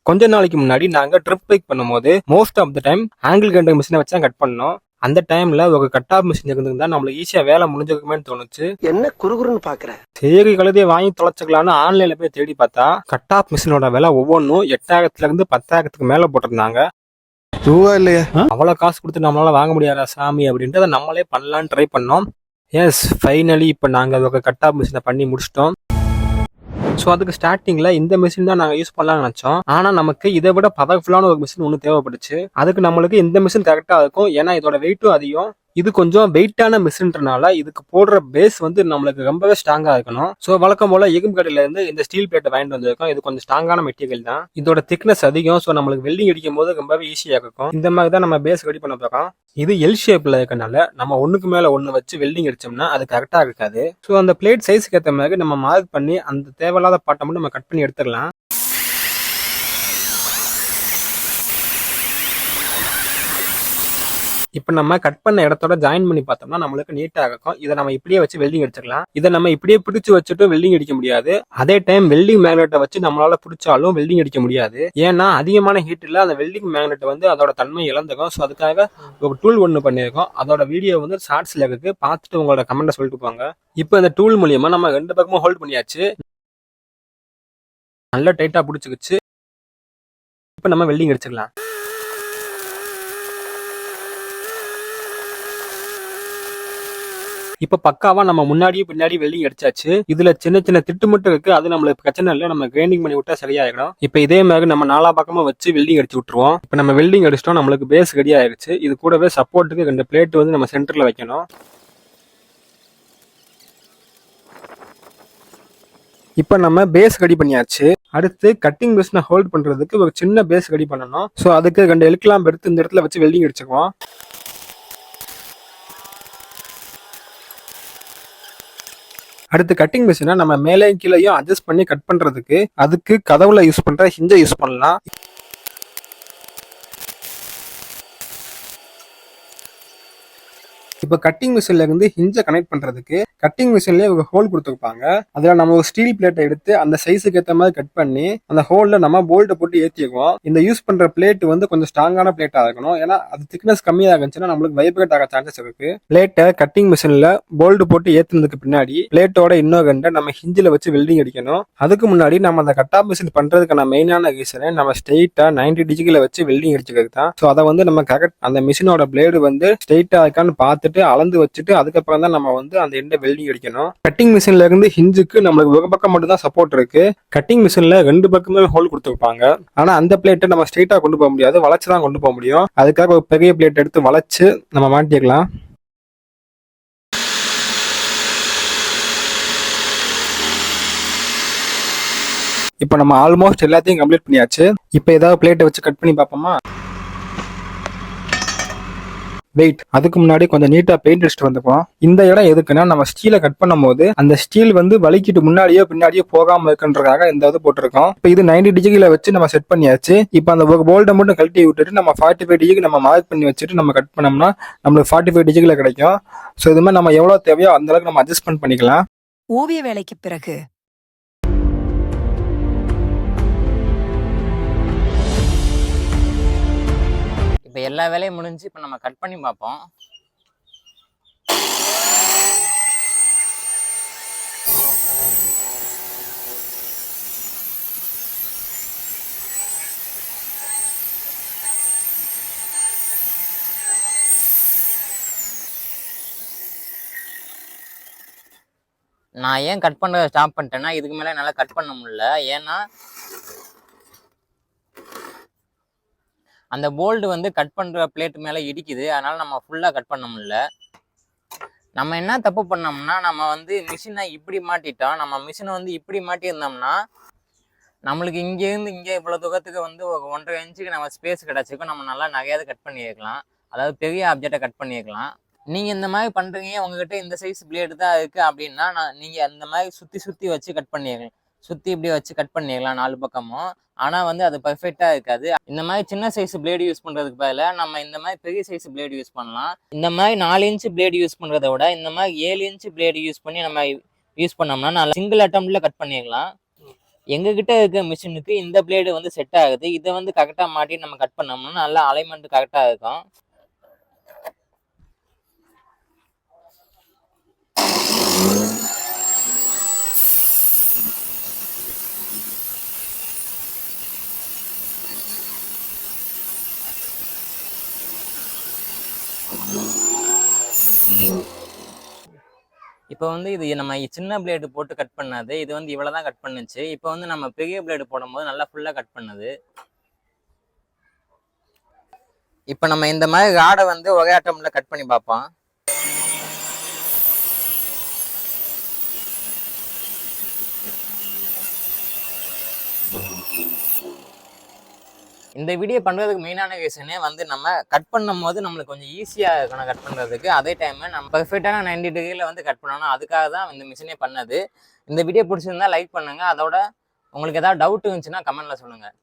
கொஞ்ச நாளைக்கு முன்னாடி நாங்க ட்ரிப் பைக் பண்ணும்போது most of the time angle கண்டர் மிஷினை வச்சு தான் கட் பண்ணோம். அந்த டைம்ல ஒரு கட் ஆஃப் மிஷின் இருந்திருந்தா நம்மளுக்கு ஈஸியா வேலை முடிஞ்சிருக்குமேன்னு தோணுச்சு. என்ன குறுகுறுன்னு பாக்குற? சரி கழுதையை வாங்கி தொலைச்சிக்கலான்னு ஆன்லைன்ல போய் தேடி பார்த்தா கட் ஆஃப் மிஷினோட விலை ஒவ்வொன்றும் 8000 இருந்து 10,000 மேல போட்டிருந்தாங்க. இல்லையா அவ்வளவு காசு கொடுத்து நம்மளால வாங்க முடியாதா சாமி அப்படின்ட்டு அதை நம்மளே பண்ணலான்னு ட்ரை பண்ணோம். எஸ், ஃபைனலி இப்போ நாங்கள் ஒரு கட் ஆஃப் மிஷினை பண்ணி முடிச்சிட்டோம். ஸோ அதுக்கு ஸ்டார்டிங்ல இந்த மிஷின் தான் நாங்கள் யூஸ் பண்ணலாம்னு நினச்சோம். ஆனால் நமக்கு இதை விட பவர்ஃபுல்லான ஒரு மிஷின் ஒன்று தேவைப்பட்டுச்சு. அதுக்கு நம்மளுக்கு இந்த மிஷின் கரெக்டாக இருக்கும். ஏன்னா இதோட வெயிட்டும் அதிகம். இது கொஞ்சம் வெயிட்டான மிஷின்றனால இதுக்கு போடுற பேஸ் வந்து நம்மளுக்கு ரொம்பவே ஸ்ட்ராங்கா இருக்கணும். ஸோ வழக்கம் போல இரும்பு கடையில இருந்து இந்த ஸ்டீல் பிளேட்டை வாங்கிட்டு வந்திருக்கோம். இது கொஞ்சம் ஸ்ட்ராங்கான மெட்டீரியல் தான். இதோட திக்னஸ் அதிகம். ஸோ நம்மளுக்கு வெல்டிங் அடிக்கும் போது ரொம்பவே ஈஸியா இருக்கும். இந்த மாதிரி தான் நம்ம பேஸ் ரெடி பண்ண போறோம். இது எல் ஷேப்ல இருக்கனால நம்ம ஒண்ணுக்கு மேல ஒண்ணு வச்சு வெல்டிங் அடிச்சோம்னா அது கரெக்டா இருக்காது. ஸோ அந்த பிளேட் சைஸ்க்கு ஏற்ற மாதிரி நம்ம மார்க் பண்ணி அந்த தேவையில்லாத பாட்டை மட்டும் நம்ம கட் பண்ணி எடுத்துடலாம். இப்போ நம்ம கட் பண்ண இடத்தோட ஜாயின் பண்ணி பார்த்தோம்னா நம்மளுக்கு நீட்டாக இருக்கும். இதை நம்ம இப்படியே வச்சு வெல்டிங் அடிச்சிடலாம். இதை நம்ம இப்படியே பிடிச்சு வச்சுட்டு வெல்டிங் அடிக்க முடியாது. அதே டைம் வெல்டிங் மேக்னெட்டை வச்சு நம்மளால பிடிச்சாலும் வெல்டிங் அடிக்க முடியாது. ஏன்னா அதிகமான ஹீட்டில் அந்த வெல்டிங் மேக்னெட் வந்து அதோட தன்மை இழந்துக்கும். ஸோ அதுக்காக ஒரு டூல் ஒன்று பண்ணியிருக்கோம். அதோட வீடியோ வந்து ஷார்ட்ஸ்ல இருக்கு, பார்த்துட்டு உங்களோட கமெண்ட்டை சொல்லிட்டு போங்க. இப்போ இந்த டூல் மூலியமா நம்ம 2 பக்கமும் ஹோல்ட் பண்ணியாச்சு. நல்லா டைட்டா பிடிச்சிக்கிச்சு. இப்போ நம்ம வெல்டிங் அடிச்சிடலாம். இப்ப பக்காவா நம்ம முன்னாடியும் பின்னாடி வெல்டிங் அடிச்சாச்சு. இதுல சின்ன சின்ன திட்டு மட்டும் இருக்கு. அது நம்மளுக்கு பிரச்சனை இல்லை, நம்ம கிரைண்டிங் பண்ணி விட்டா சரியாயிடும். இப்ப இதே மாதிரி நம்ம 4 பக்கமா வச்சு வெல்டிங் அடிச்சு விட்டுருவோம். இப்ப நம்ம வெல்டிங் அடிச்சிட்டோம், நம்மளுக்கு பேஸ் ரெடி ஆயிடுச்சு. இது கூடவே சப்போர்ட்டுக்கு 2 பிளேட் வந்து நம்ம சென்டர்ல வைக்கணும். இப்ப நம்ம பேஸ் ரெடி பண்ணியாச்சு. அடுத்து கட்டிங் மிஷினை ஹோல்ட் பண்றதுக்கு ஒரு சின்ன பேஸ் ரெடி பண்ணணும். ஸோ அதுக்கு 2 எல்க்லாம் எடுத்து இந்த இடத்துல வச்சு வெல்டிங் அடிச்சுக்குவோம். அடுத்து கட்டிங் மிஷினை நம்ம மேலே கீழேயும் அட்ஜஸ்ட் பண்ணி கட் பண்றதுக்கு அதுக்கு கதவுல யூஸ் பண்ற ஹிஞ்சை யூஸ் பண்ணலாம். இப்போ கட்டிங் மிஷின்ல இருந்து ஹிஞ்சை கனெக்ட் பண்றதுக்கு கட்டிங் மிஷின்லயே ஒரு ஹோல் கொடுத்துருப்பாங்க. அதுல நம்ம ஒரு ஸ்டீல் பிளேட்டை எடுத்து அந்த சைஸுக்கு ஏற்ற மாதிரி கட் பண்ணி அந்த ஹோல்ல நம்ம போல்ட்டை போட்டு ஏற்றிக்குவோம். இந்த யூஸ் பண்ற பிளேட் வந்து கொஞ்சம் ஸ்ட்ராங்கான பிளேட்டா இருக்கணும். ஏன்னா அது திக்னஸ் கம்மியா இருந்துச்சுன்னா நம்மளுக்கு வைப்ரேட் ஆக சான்சஸ் இருக்கு. பிளேட்டை கட்டிங் மிஷின்ல போல்ட் போட்டு ஏத்துனதுக்கு பின்னாடி பிளேட்டோட இன்னொரு ரெண்டை நம்ம ஹிஞ்சில வச்சு வெல்டிங் அடிக்கணும். அதுக்கு முன்னாடி நம்ம அந்த கட் ஆஃப் மிஷின் பண்றதுக்கான மெயினான ரீசனை நம்ம ஸ்ட்ரெயிட்டா 90 டிகிரில வச்சு வெல்டிங் அடிச்சுக்கிறது தான். ஸோ அதை வந்து நம்ம கரெக்ட் அந்த மிஷினோட பிளேடு வந்து ஸ்ட்ரெயிட்டா இருக்கான்னு பார்த்துட்டு அளந்து வச்சுட்டு அதுக்கப்புறம் தான் நம்ம வந்து அந்த எண்டை வெல்டிங் அடிக்கணும். கட்டிங் மிஷின்ல இருந்து ஹிஞ்சுக்கு நம்மளுக்கு ஒரு பக்கம் மட்டும் தான் சப்போர்ட் இருக்கு. கட்டிங் மிஷின்ல 2 பக்கமே ஹோல் கொடுத்துருப்பாங்க. ஆனா அந்த பிளேட்டை நம்ம ஸ்ட்ரெயிட்டா கொண்டு போக முடியாது, வளைச்சு தான் கொண்டு போக முடியும். அதுக்காக ஒரு பெரிய பிளேட் எடுத்து வளைச்சு நம்ம மாட்டிக்கலாம். இப்போ நம்ம ஆல்மோஸ்ட் எல்லாத்தையும் கம்ப்ளீட் பண்ணியாச்சு. இப்போ ஏதாவது பிளேட்டை வச்சு கட் பண்ணி பார்ப்போமா? வெயிட், அதுக்கு முன்னாடி கொஞ்சம் நீட்டா பெயிண்ட் அடிச்சுட்டு வந்துக்குவோம். இந்த இடம் எதுக்குன்னா நம்ம ஸ்டீலை கட் பண்ணும் போது அந்த ஸ்டீல் வந்து வலிக்கிட்டு முன்னாடியோ பின்னாடியோ போகாம இருக்குன்றதுக்காக இந்த இது போட்டிருக்கோம். இப்போ இது 90 டிகிரில வச்சு நம்ம செட் பண்ணியாச்சு. இப்போ அந்த ஒரு போல்ட்டை மட்டும் கழட்டி விட்டுட்டு நம்ம 45 டிகிரி நம்ம மார்க் பண்ணி வச்சுட்டு நம்ம கட் பண்ணோம்னா நம்மளுக்கு 45 டிகிரில கிடைக்கும். ஸோ இது மாதிரி நம்ம எவ்வளவு தேவையோ அந்த அளவுக்கு நம்ம அட்ஜஸ்ட்மெண்ட் பண்ணிக்கலாம். ஓவிய வேலைக்கு பிறகு இப்போ எல்லா வேலையும் முடிஞ்சு இப்போ நம்ம கட் பண்ணி பார்ப்போம். நான் ஏன் கட் பண்ணுறத ஸ்டாப் பண்ணிட்டேன்னா இதுக்கு மேலே என்னால் கட் பண்ண முடியல. ஏன்னா அந்த போல்டு வந்து கட் பண்ணுற பிளேட் மேலே இடிக்குது. அதனால் நம்ம ஃபுல்லாக கட் பண்ண முடியல. நம்ம என்ன தப்பு பண்ணோம்னா நம்ம வந்து மிஷினை இப்படி மாட்டிட்டோம். நம்ம மிஷினை வந்து இப்படி மாட்டியிருந்தோம்னா நம்மளுக்கு இங்கேருந்து இங்கே இவ்வளோ தூரத்துக்கு வந்து ஒரு 1.5 இன்ச்சுக்கு நம்ம ஸ்பேஸ் கிடச்சிக்கும். நம்ம நல்லா நகையாவது கட் பண்ணியிருக்கலாம், அதாவது பெரிய ஆப்ஜெக்டை கட் பண்ணியிருக்கலாம். நீங்கள் இந்த மாதிரி பண்ணுறீங்க, உங்ககிட்ட இந்த சைஸ் பிளேடு தான் இருக்குது அப்படின்னா நீங்கள் அந்த மாதிரி சுற்றி வச்சு கட் பண்ணியிருக்கலாம். சுற்றி இப்படி வச்சு கட் பண்ணிடலாம் 4 பக்கமும். ஆனால் வந்து அது பர்ஃபெக்டாக இருக்காது. இந்த மாதிரி சின்ன சைஸ் பிளேடு யூஸ் பண்ணுறதுக்கு பதிலாக நம்ம இந்த மாதிரி பெரிய சைஸ் பிளேடு யூஸ் பண்ணலாம். இந்த மாதிரி 4 இன்ச்சு பிளேடு யூஸ் பண்ணுறத விட இந்த மாதிரி 7 இன்ச்சு பிளேடு யூஸ் பண்ணி நம்ம யூஸ் பண்ணோம்னா நல்லா சிங்கிள் அட்டம்ப்ட்ல கட் பண்ணிடலாம். எங்ககிட்ட இருக்க மிஷினுக்கு இந்த பிளேடு வந்து செட் ஆகுது. இதை வந்து கரெக்டாக மாட்டி நம்ம கட் பண்ணோம்னா நல்லா அலைன்மெண்ட் கரெக்டாக இருக்கும். இப்போ வந்து இது நம்ம சின்ன பிளேடு போட்டு கட் பண்ணது, இது வந்து இவ்வளவுதான் கட் பண்ணுச்சு. இப்போ வந்து நம்ம பெரிய பிளேடு போடும்போது நல்லா ஃபுல்லா கட் பண்ணுது. இப்போ நம்ம இந்த மாதிரி ராடை வந்து ஒரே அட்டம்ல கட் பண்ணி பார்ப்போம். இந்த வீடியோ பண்ணுறதுக்கு மெயினான ரீசனே வந்து நம்ம கட் பண்ணும் போது நம்மளுக்கு கொஞ்சம் ஈஸியாக இருக்கணும் கட் பண்ணுறதுக்கு. அதே டைம் நம்ம பெர்ஃபெக்டான 90 டிகிரியில் வந்து கட் பண்ணணும். அதுக்காக தான் இந்த மிஷினே பண்ணது. இந்த வீடியோ பிடிச்சிருந்தா லைக் பண்ணுங்கள். அதோட உங்களுக்கு ஏதாவது டவுட் இருந்துச்சுன்னா கமெண்ட்டில் சொல்லுங்கள்.